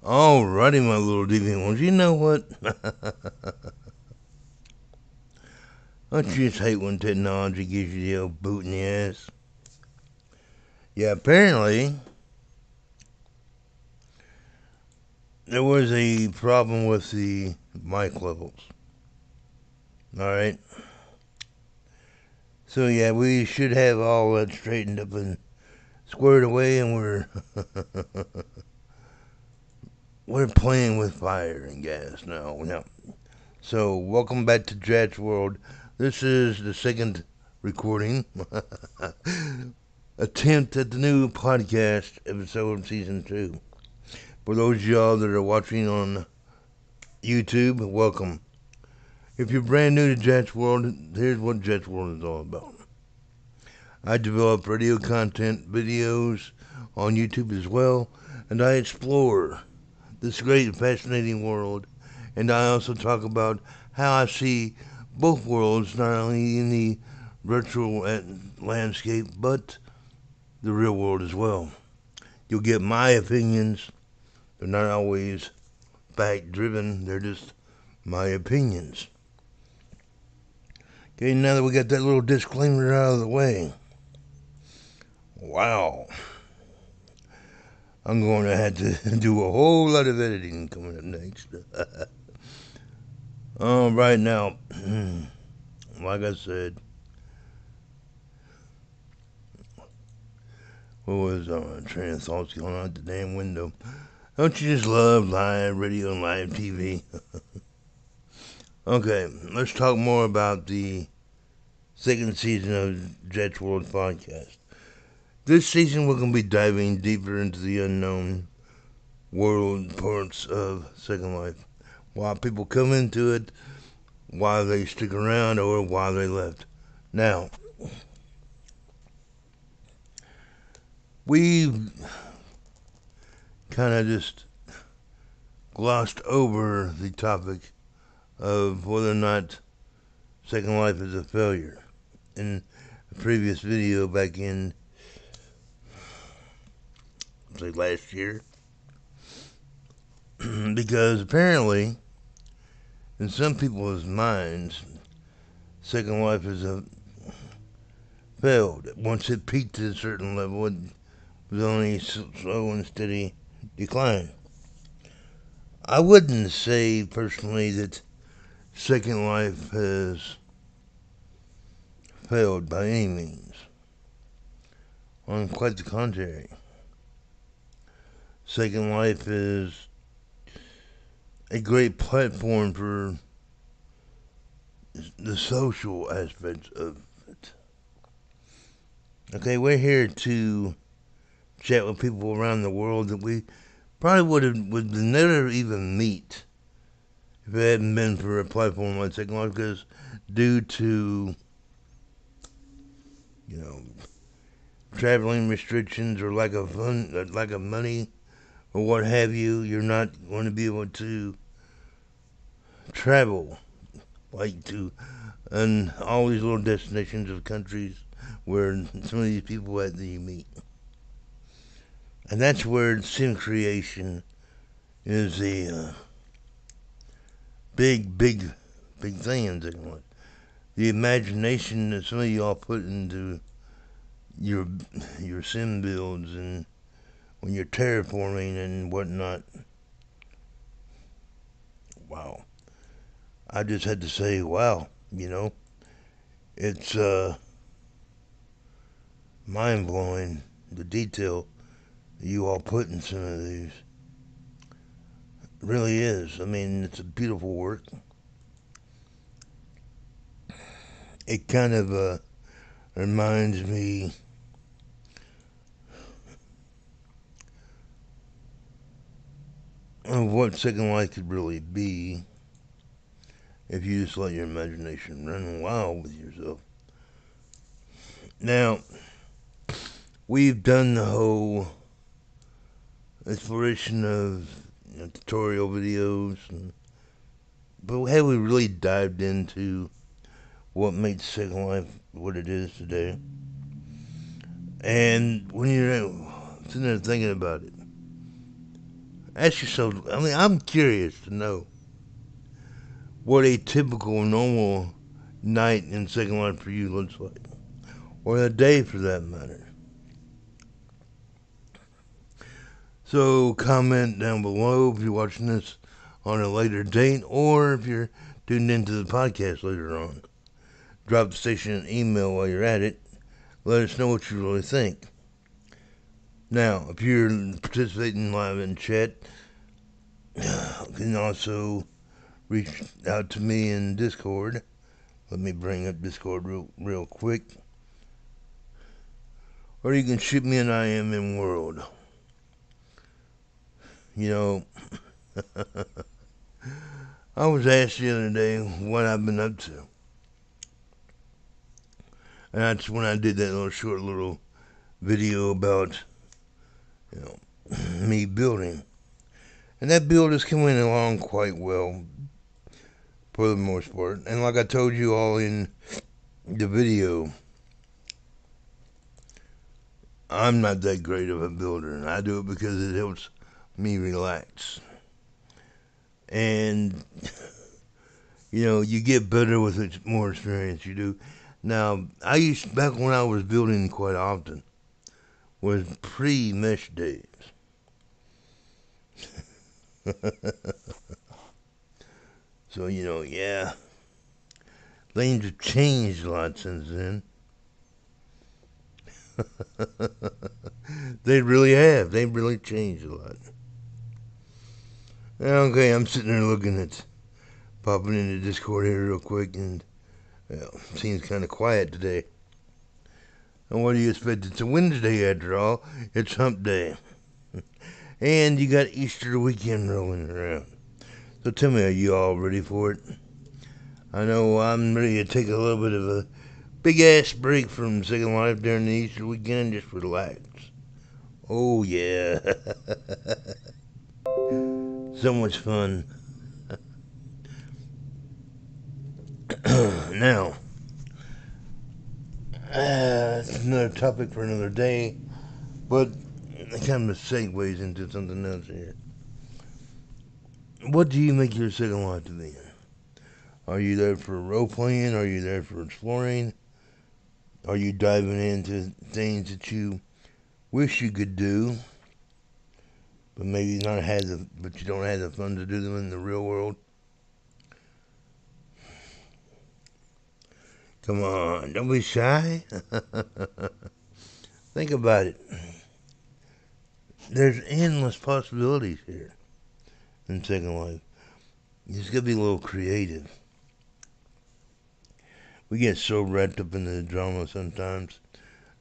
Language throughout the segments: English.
Alrighty, my little deviant ones. You know what? Don't you just hate when technology gives you the old boot in the ass? Yeah, apparently there was a problem with the mic levels. Alright? So, yeah, we should have all that straightened up and squared away, and we're playing with fire and gas now. Yeah. So, welcome back to Jat's World. This is the second recording attempt at the new podcast episode of season 2. For those of y'all that are watching on YouTube, welcome. If you're brand new to Jat's World, here's what Jat's World is all about. I develop radio content, videos on YouTube as well, and I explore this great and fascinating world, and I also talk about how I see both worlds, not only in the virtual landscape, but the real world as well. You'll get my opinions. They're not always fact driven, they're just my opinions. Okay, now that we got that little disclaimer out of the way, wow, I'm going to have to do a whole lot of editing coming up next. Right now, like I said, what was train of thoughts going on at the damn window? Don't you just love live radio and live TV? Okay, let's talk more about the second season of Jets World Podcast. This season, we're going to be diving deeper into the unknown world parts of Second Life. Why people come into it, why they stick around, or why they left. Now, we've kind of just glossed over the topic of whether or not Second Life is a failure in a previous video back in, say, last year. Because apparently, in some people's minds, Second Life is a failed. Once it peaked at a certain level, it was only slow and steady decline. I wouldn't say personally that Second Life has failed by any means. On quite the contrary. Second Life is a great platform for the social aspects of it. Okay, we're here to chat with people around the world that we probably would never even meet if it hadn't been for a platform like Second Life, because due to, you know, traveling restrictions or lack of money or what have you, you're not going to be able to travel like to and all these little destinations of countries where some of these people that you meet. And that's where sim creation is a big thing in Second Life. The imagination that some of y'all put into your sim builds and when you're terraforming and whatnot. Wow. I just had to say, wow, it's mind blowing the detail you all put in some of these. It really is. I mean, it's a beautiful work. It kind of reminds me of what Second Life could really be if you just let your imagination run wild with yourself. Now, we've done the whole exploration of tutorial videos, but have we really dived into what makes Second Life what it is today? And when you're sitting there thinking about it, ask yourself, I mean, I'm curious to know what a typical, normal night in Second Life for you looks like. Or a day for that matter. So comment down below if you're watching this on a later date or if you're tuned into the podcast later on. Drop the station an email while you're at it. Let us know what you really think. Now, if you're participating live in chat, you can also reach out to me in Discord. Let me bring up Discord real quick. Or you can shoot me an IM in World. You know, I was asked the other day what I've been up to. And that's when I did that little video about, me building. And that build is coming along quite well for the most part. And like I told you all in the video, I'm not that great of a builder. And I do it because it helps me relax. And, you get better with it, more experience you do. Now, back when I was building quite often, was pre-mesh days. So, yeah, things have changed a lot since then. They really have. They've really changed a lot. Okay, I'm sitting there looking at popping into Discord here real quick, and seems kind of quiet today. And what do you expect? It's a Wednesday after all. It's hump day. And you got Easter weekend rolling around. So tell me, are you all ready for it? I know I'm ready to take a little bit of a big-ass break from Second Life during the Easter weekend, just relax. Oh, yeah. So much fun. Now, it's another topic for another day, but it kind of segues into something else here. What do you make your Second Life to be? Are you there for role-playing? Are you there for exploring? Are you diving into things that you wish you could do, but maybe but you don't have the fun to do them in the real world? Come on, don't be shy. Think about it. There's endless possibilities here in Second Life. You just gotta be a little creative. We get so wrapped up in the drama sometimes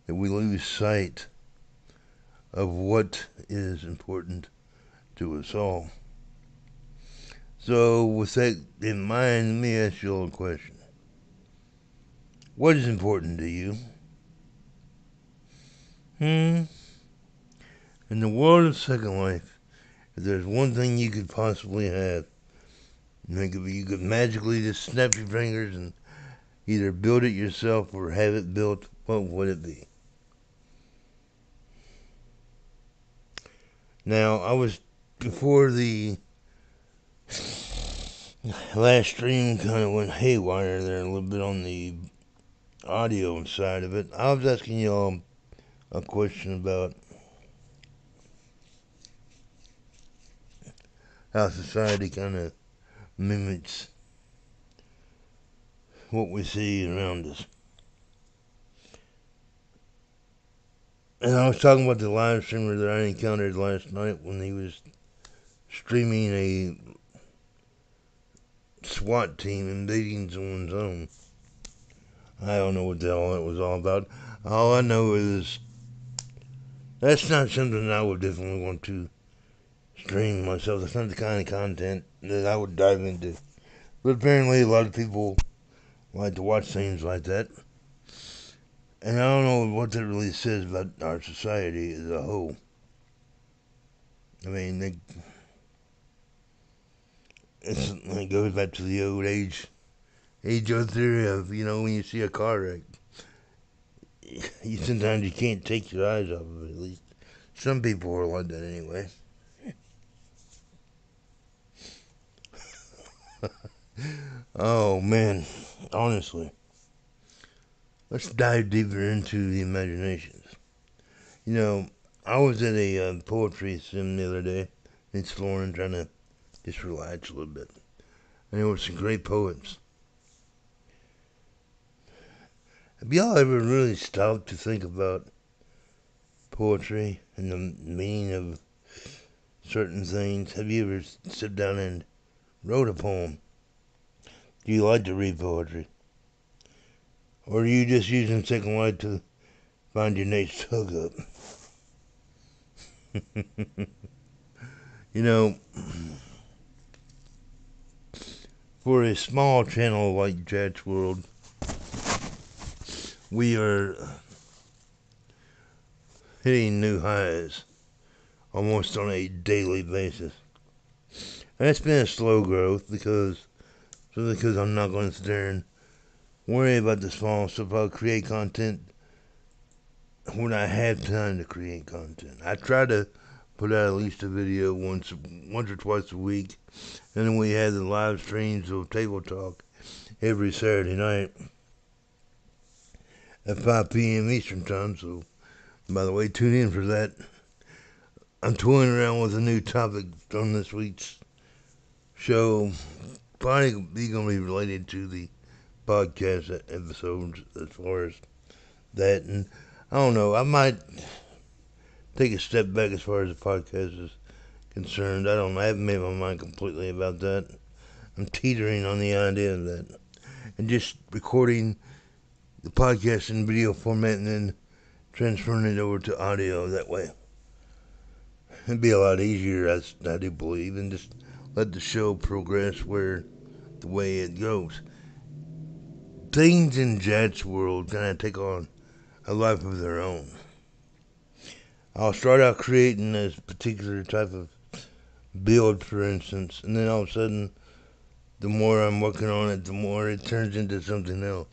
that we lose sight of what is important to us all. So, with that in mind, let me ask you a little question. What is important to you? In the world of Second Life, if there's one thing you could possibly have, you could magically just snap your fingers and either build it yourself or have it built, what would it be? Now, before the last stream kind of went haywire there a little bit on the audio side of it, I was asking y'all a question about how society kind of mimics what we see around us. And I was talking about the live streamer that I encountered last night when he was streaming a SWAT team invading someone's home. I don't know what the hell it was all about. All I know is that's not something I would definitely want to stream myself. That's not the kind of content that I would dive into. But apparently a lot of people like to watch things like that. And I don't know what that really says about our society as a whole. I mean, it goes back to the old age-old theory of, when you see a car wreck, sometimes you can't take your eyes off of it, at least. Some people are like that anyway. Oh man, honestly, let's dive deeper into the imaginations. You know, I was at a poetry sim the other day in Florida trying to just relax a little bit. And there were some great poems. Have y'all ever really stopped to think about poetry and the meaning of certain things? Have you ever sit down and wrote a poem? Do you like to read poetry? Or are you just using Second Life to find your next hookup? You know, for a small channel like Jat's World, we are hitting new highs almost on a daily basis. And it's been a slow growth because I'm not going to sit there and worry about the small stuff. I'll create content when I have time to create content. I try to put out at least a video once or twice a week, and then we have the live streams of Table Talk every Saturday night at 5 p.m. Eastern Time. So, by the way, tune in for that. I'm toying around with a new topic on this week's show. Probably going to be related to the podcast episodes as far as that. And I don't know, I might take a step back as far as the podcast is concerned. I don't know, I haven't made my mind completely about that. I'm teetering on the idea of that. And just recording the podcast in video format and then transferring it over to audio that way. It'd be a lot easier, I do believe, and just let the show progress the way it goes. Things in Jat's world kind of take on a life of their own. I'll start out creating this particular type of build, for instance, and then all of a sudden, the more I'm working on it, the more it turns into something else.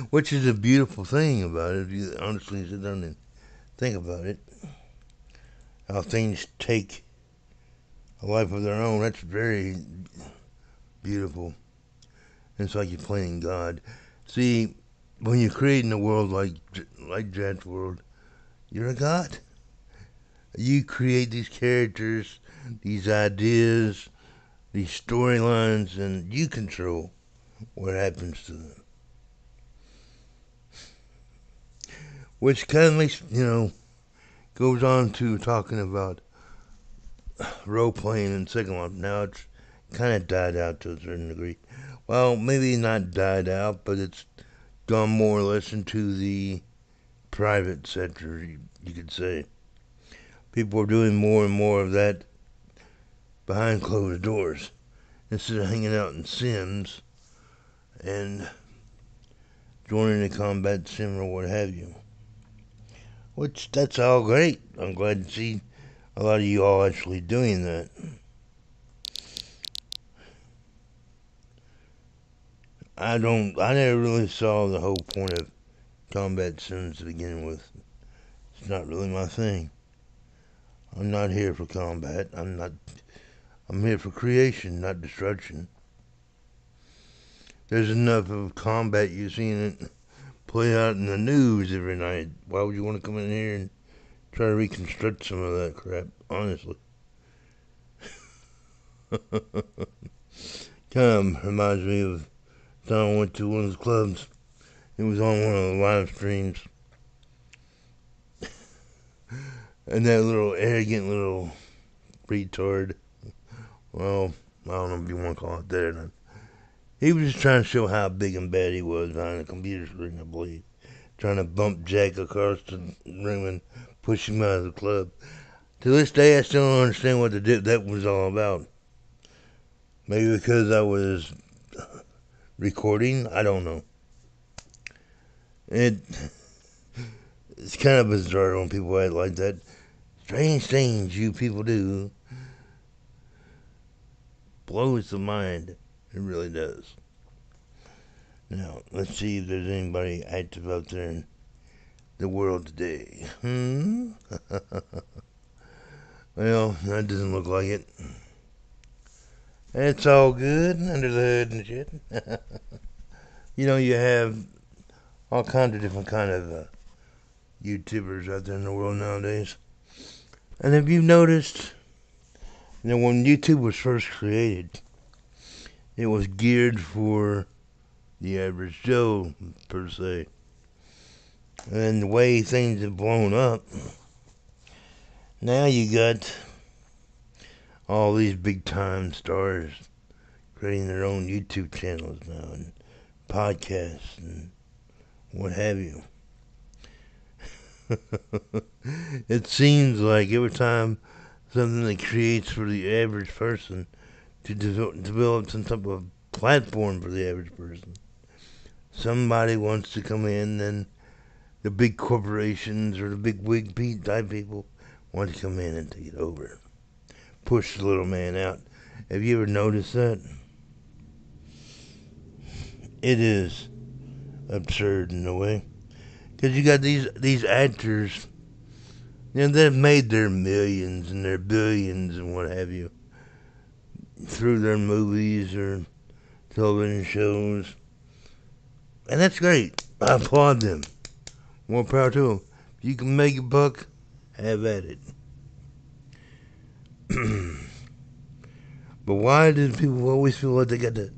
Which is a beautiful thing about it, if you honestly sit down and think about it. How things take a life of their own, that's very beautiful. It's like you're playing God. See, when you're creating a world like Jat's world, you're a god. You create these characters, these ideas, these storylines, and you control what happens to them. Which kind of makes, goes on to talking about role playing in Second Life. Now it's kind of died out to a certain degree. Well, maybe not died out, but it's gone more or less into the private sector, you could say. People are doing more and more of that behind closed doors instead of hanging out in Sims and joining a combat sim or what have you. Which, that's all great. I'm glad to see a lot of you all actually doing that. I never really saw the whole point of combat sims to begin with. It's not really my thing. I'm not here for combat. I'm here for creation, not destruction. There's enough of combat you're seeing it play out in the news every night. Why would you want to come in here and try to reconstruct some of that crap? Honestly. Kind of reminds me of the time I went to one of the clubs. It was on one of the live streams. And that little arrogant little retard, well, I don't know if you want to call it that or not. He was just trying to show how big and bad he was behind the computer screen, I believe. Trying to bump Jack across the room and push him out of the club. To this day, I still don't understand what that was all about. Maybe because I was recording, I don't know. It's kind of bizarre when people act like that. Strange things you people do blows the mind. It really does. Now, let's see if there's anybody active out there in the world today. Well, that doesn't look like it. It's all good under the hood and shit. You have all kinds of different kind of YouTubers out there in the world nowadays. And have you noticed, when YouTube was first created, it was geared for the average Joe, per se. And the way things have blown up, now you got all these big time stars creating their own YouTube channels now and podcasts and what have you. It seems like every time something that creates for the average person to develop some type of platform for the average person, somebody wants to come in, and the big corporations or the big wig type people want to come in and take it over, push the little man out. Have you ever noticed that? It is absurd in a way, because you got these actors, they've made their millions and their billions and what have you through their movies or television shows, and that's great. I applaud them. More power to them. If you can make a buck, have at it. But why do people always feel like they got to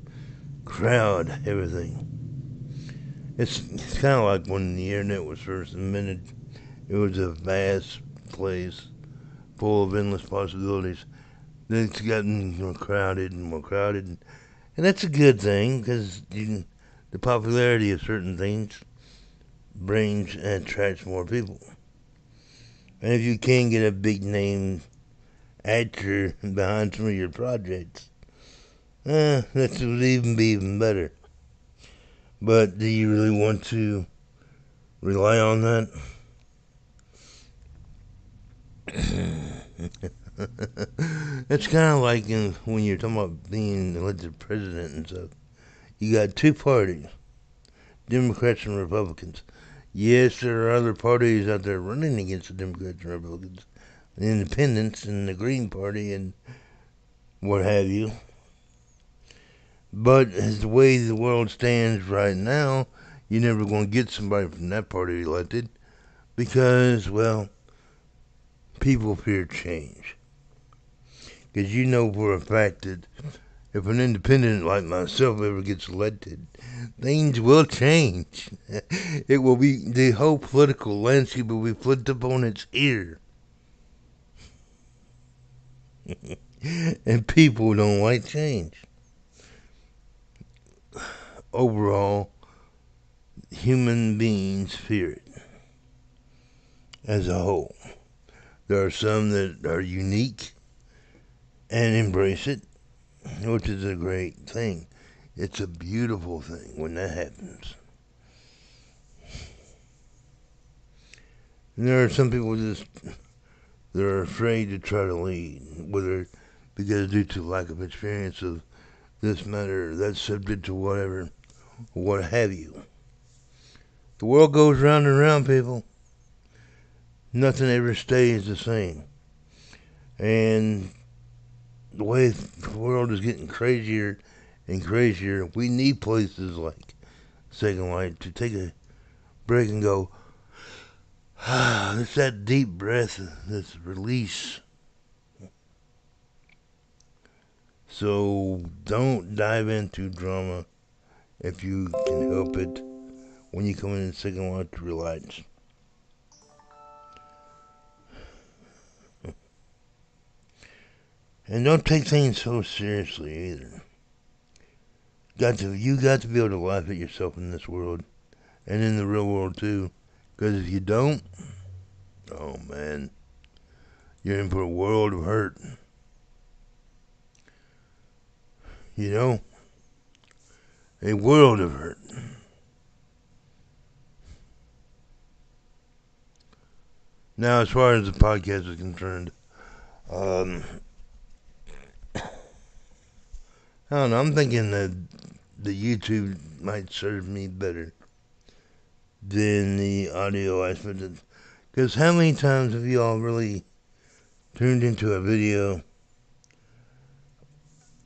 crowd everything? It's kind of like when the internet was first invented. It was a vast place full of endless possibilities. Then it's gotten more crowded and more crowded. And that's a good thing, because the popularity of certain things brings and attracts more people. And if you can get a big name actor behind some of your projects, that would even be even better. But do you really want to rely on that? It's kind of like when you're talking about being elected president and stuff. You got two parties, Democrats and Republicans. Yes, there are other parties out there running against the Democrats and Republicans, the Independents and the Green Party and what have you. But as the way the world stands right now, you're never going to get somebody from that party elected because, well, people fear change. Because you know for a fact that if an independent like myself ever gets elected, things will change. It will be, the whole political landscape will be flipped up on its ear. And people don't like change. Overall, human beings fear it as a whole. There are some that are unique and embrace it, which is a great thing. It's a beautiful thing when that happens. And there are some people that are afraid to try to lead, whether because due to lack of experience of this matter, that subject, or whatever, what have you. The world goes round and round, people. Nothing ever stays the same. And the way the world is getting crazier and crazier, we need places like Second Light to take a break and go, it's that deep breath, this release. So don't dive into drama if you can help it when you come in Second Light to relax. And don't take things so seriously either. You got to be able to laugh at yourself in this world and in the real world too. Because if you don't, oh man, you're in for a world of hurt. A world of hurt. Now, as far as the podcast is concerned, I don't know. I'm thinking that the YouTube might serve me better than the audio aspect. Because how many times have you all really tuned into a video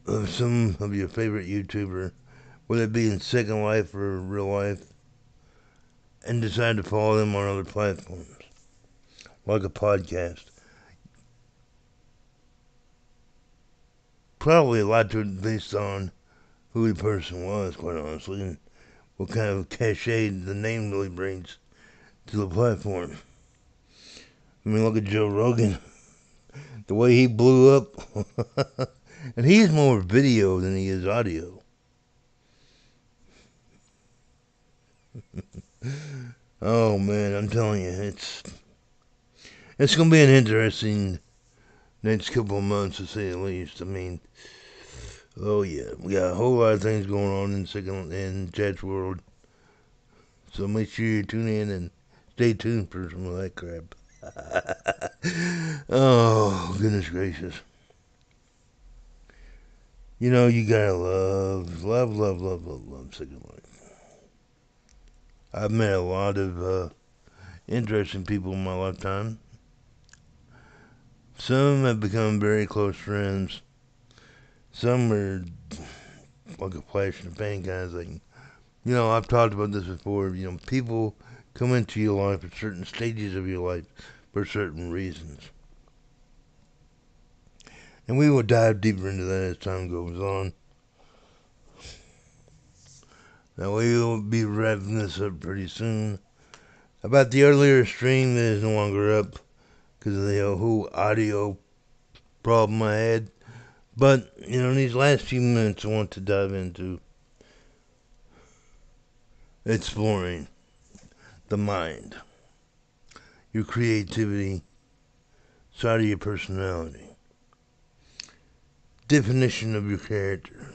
of some of your favorite YouTuber, whether it be in Second Life or real life, and decide to follow them on other platforms, like a podcast. Probably a lot to it based on who the person was, quite honestly, and what kind of cachet the name really brings to the platform. I mean, look at Joe Rogan, the way he blew up. And he's more video than he is audio. Oh man, I'm telling you, it's gonna be an interesting next couple of months to say the least. I mean, oh yeah, we got a whole lot of things going on in Chat's world. So make sure you tune in and stay tuned for some of that crap. Oh goodness gracious! You know you gotta love Second Life. I've met a lot of interesting people in my lifetime. Some have become very close friends. Some are like a flash in the pan kind of thing. You know, I've talked about this before. You know, people come into your life at certain stages of your life for certain reasons. And we will dive deeper into that as time goes on. Now, we will be wrapping this up pretty soon. About the earlier stream that is no longer up because of the whole audio problem I had. But, you know, in these last few minutes, I want to dive into exploring the mind, your creativity, side of your personality, definition of your character.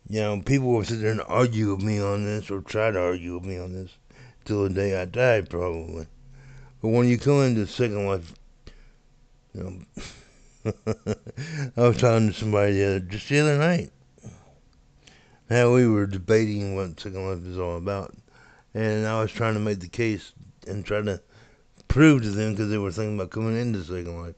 You know, people will sit there and argue with me on this, or try to argue with me on this, till the day I die, probably. But when you come into Second Life, you know, I was talking to somebody just the other night, how we were debating what Second Life is all about. And I was trying to make the case and try to prove to them, because they were thinking about coming into Second Life,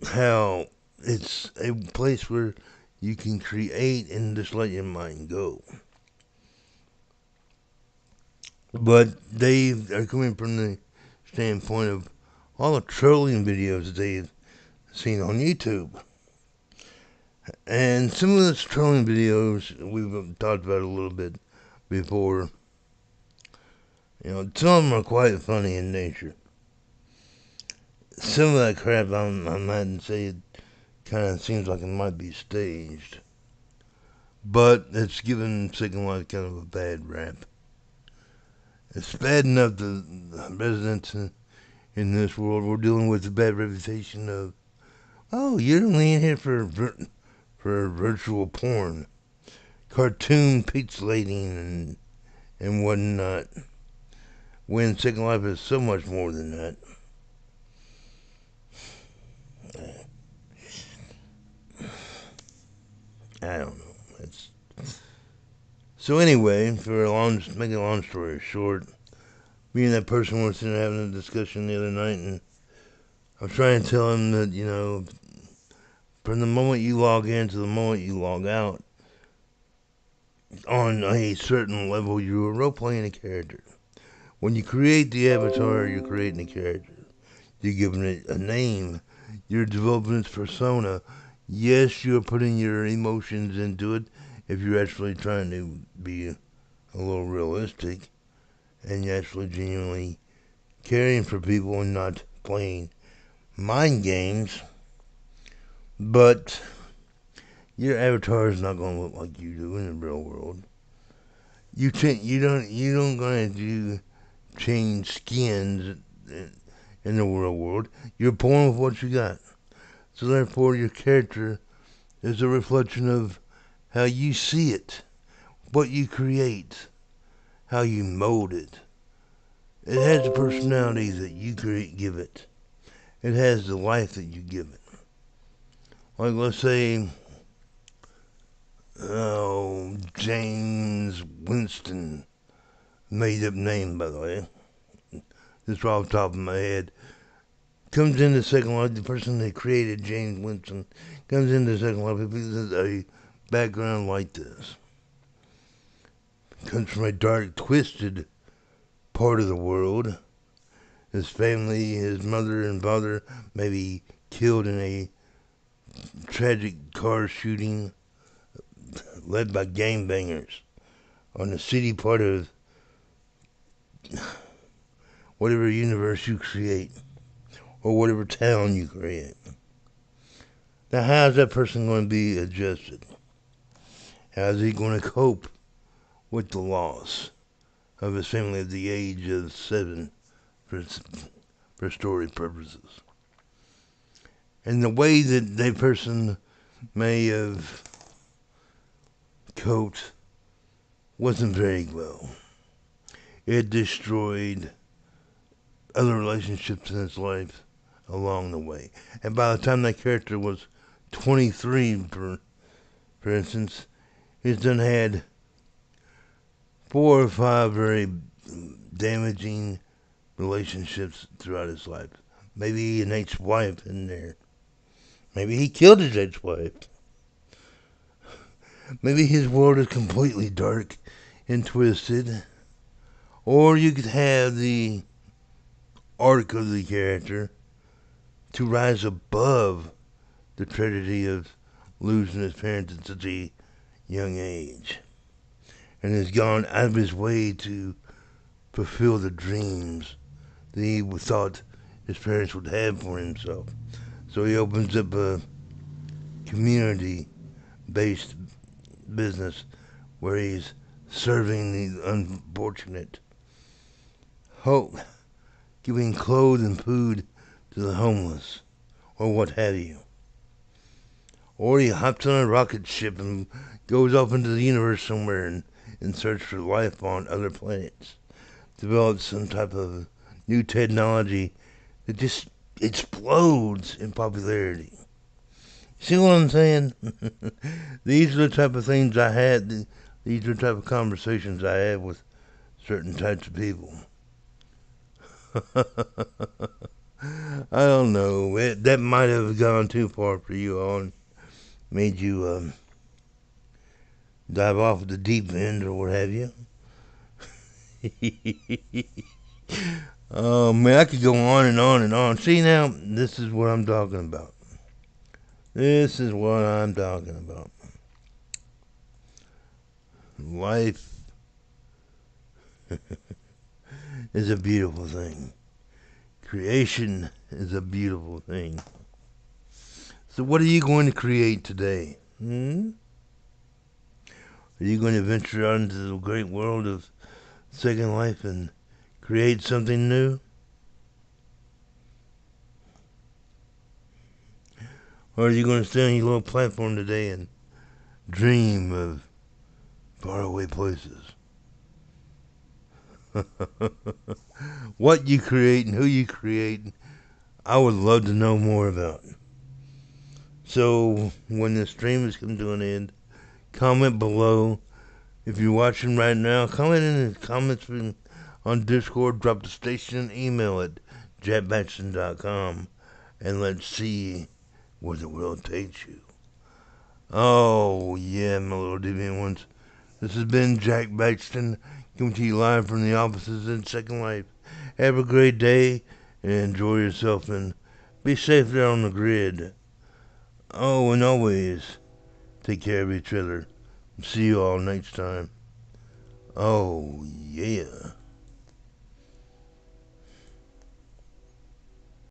how it's a place where you can create and just let your mind go. But they are coming from the standpoint of all the trolling videos that they've seen on YouTube. And some of those trolling videos we've talked about a little bit before. You know, some of them are quite funny in nature. Some of that crap I might say it kind of seems like it might be staged. But it's given Second Life kind of a bad rap. It's bad enough that the residents in this world were dealing with the bad reputation of, oh, you're only in here for virtual porn, cartoon pixelating and whatnot. When Second Life is so much more than that. I don't know. So anyway, make a long story short, me and that person were sitting having a discussion the other night, and I was trying to tell him that, you know, from the moment you log in to the moment you log out, on a certain level, you are role playing a character. When you create the avatar, you're creating a character. You're giving it a name. You're developing its persona. Yes, you're putting your emotions into it if you're actually trying to be a little realistic and you're actually genuinely caring for people and not playing mind games. But your avatar is not going to look like you do in the real world. You don't going to do change skins in the real world. You're born with what you got. So therefore, your character is a reflection of how you see it, what you create, how you mold it. It has the personality that you give it. It has the life that you give it. Like, let's say, oh, James Winston, made up name, by the way. Just off the top of my head. comes into Second Life, the person that created James Winston comes into Second Life with a background like this. Comes from a dark, twisted part of the world. His family, his mother and father, may be killed in a tragic car shooting led by gangbangers on the city part of whatever universe you create or whatever town you create. Now, how's that person going to be adjusted? How's he going to cope with the loss of his family at the age of 7 for story purposes? And the way that that person may have coped wasn't very well. It destroyed other relationships in his life along the way. And by the time that character was 23, for instance, he's done had 4 or 5 very damaging relationships throughout his life. Maybe an ex-wife in there. Maybe he killed his ex-wife. Maybe his world is completely dark and twisted. Or you could have the arc of the character to rise above the tragedy of losing his parents at such a young age. And has gone out of his way to fulfill the dreams that he thought his parents would have for himself. So he opens up a community-based business where he's serving the unfortunate, giving clothes and food to the homeless, or what have you. Or he hops on a rocket ship and goes off into the universe somewhere in search for life on other planets. Develops some type of new technology that just explodes in popularity. See what I'm saying? These are the type of things I had. These are the type of conversations I have with certain types of people. I don't know. That might have gone too far for you all and made you dive off the deep end or what have you. Oh man, I could go on and on and on. See now, this is what I'm talking about. This is what I'm talking about. Life is a beautiful thing. Creation is a beautiful thing. So what are you going to create today? Are you going to venture out into the great world of Second Life and create something new? Or are you going to stay on your little platform today and dream of faraway places? What you create and who you create, I would love to know more about. So when the stream has come to an end, comment below. If you're watching right now, comment in the comments on Discord. Drop the station an email at jackbatson.com and let's see where the world takes you. Oh yeah, my little deviant ones. This has been Jack Baxton coming to you live from the offices in Second Life. Have a great day and enjoy yourself and be safe there on the grid. Oh, and always take care of each other. See you all next time. Oh, yeah.